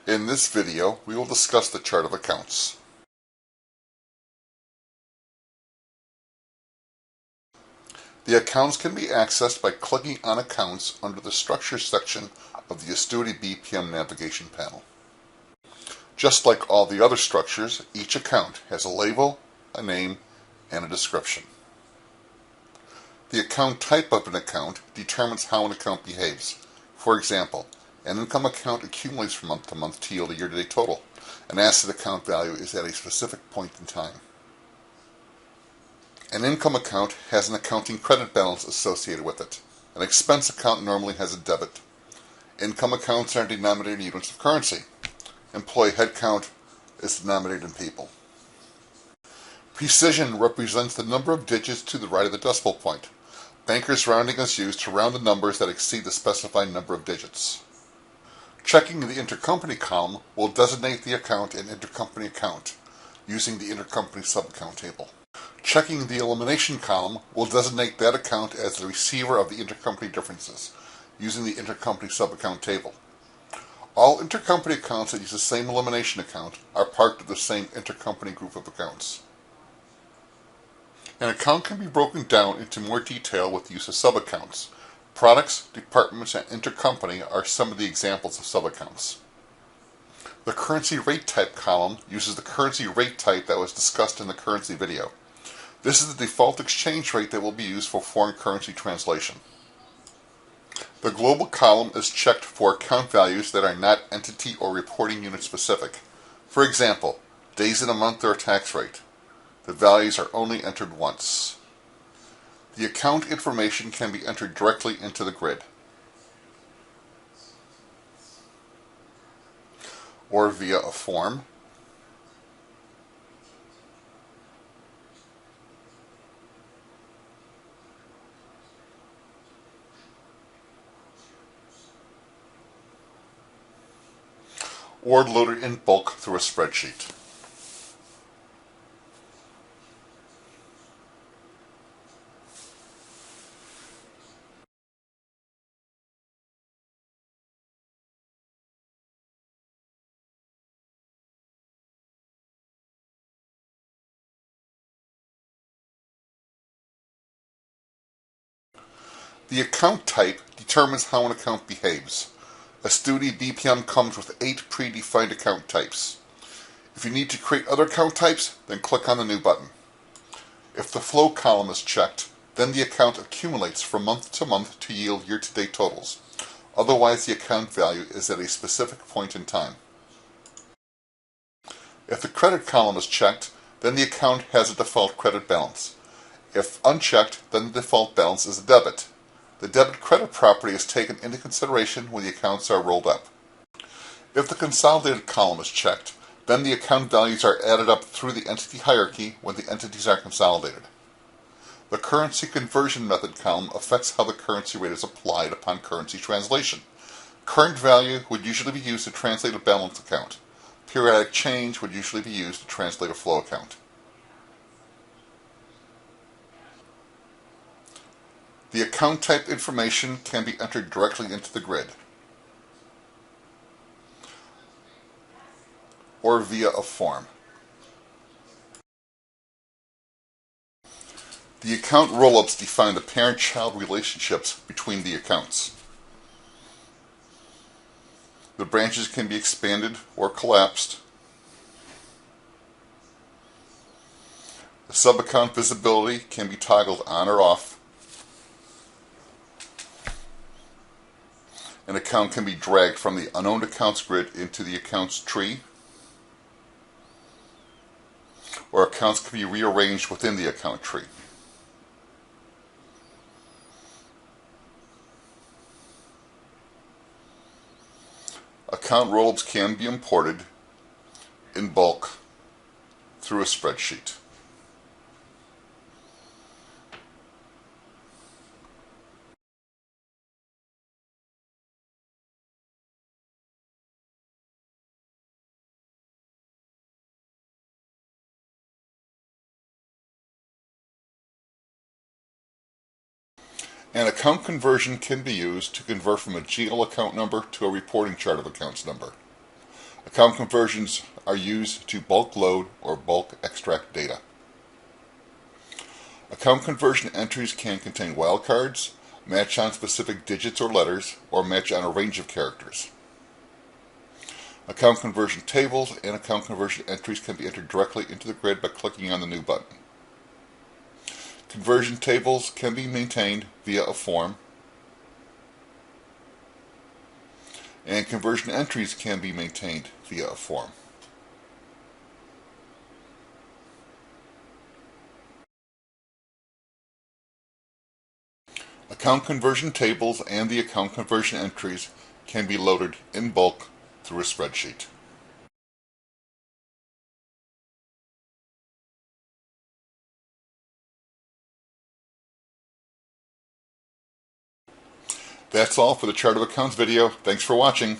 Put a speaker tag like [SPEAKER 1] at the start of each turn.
[SPEAKER 1] In this video, we will discuss the chart of accounts. The accounts can be accessed by clicking on Accounts under the Structures section of the Astuity BPM navigation panel. Just like all the other structures, each account has a label, a name, and a description. The account type of an account determines how an account behaves. For example, an income account accumulates from month to month to yield a year-to-date total. An asset account value is at a specific point in time. An income account has an accounting credit balance associated with it. An expense account normally has a debit. Income accounts are denominated in units of currency. Employee headcount is denominated in people. Precision represents the number of digits to the right of the decimal point. Bankers' rounding is used to round the numbers that exceed the specified number of digits. Checking the intercompany column will designate the account an intercompany account using the intercompany subaccount table. Checking the elimination column will designate that account as the receiver of the intercompany differences using the intercompany subaccount table. All intercompany accounts that use the same elimination account are part of the same intercompany group of accounts. An account can be broken down into more detail with the use of subaccounts. Products, departments, and intercompany are some of the examples of subaccounts. The currency rate type column uses the currency rate type that was discussed in the currency video. This is the default exchange rate that will be used for foreign currency translation. The global column is checked for account values that are not entity or reporting unit specific. For example, days in a month or a tax rate. The values are only entered once. The account information can be entered directly into the grid, or via a form, or loaded in bulk through a spreadsheet. The account type determines how an account behaves. Astuity BPM comes with 8 predefined account types. If you need to create other account types, then click on the New button. If the flow column is checked, then the account accumulates from month to yield year-to-date totals. Otherwise, the account value is at a specific point in time. If the credit column is checked, then the account has a default credit balance. If unchecked, then the default balance is a debit. The debit-credit property is taken into consideration when the accounts are rolled up. If the consolidated column is checked, then the account values are added up through the entity hierarchy when the entities are consolidated. The currency conversion method column affects how the currency rate is applied upon currency translation. Current value would usually be used to translate a balance account. Periodic change would usually be used to translate a flow account. The account type information can be entered directly into the grid, or via a form. The account roll-ups define the parent-child relationships between the accounts. The branches can be expanded or collapsed. The subaccount visibility can be toggled on or off. An account can be dragged from the unowned accounts grid into the accounts tree, or accounts can be rearranged within the account tree. Account roll-ups can be imported in bulk through a spreadsheet. An account conversion can be used to convert from a GL account number to a reporting chart of accounts number. Account conversions are used to bulk load or bulk extract data. Account conversion entries can contain wildcards, match on specific digits or letters, or match on a range of characters. Account conversion tables and account conversion entries can be entered directly into the grid by clicking on the New button. Conversion tables can be maintained via a form, and conversion entries can be maintained via a form. Account conversion tables and the account conversion entries can be loaded in bulk through a spreadsheet. That's all for the Chart of Accounts video. Thanks for watching.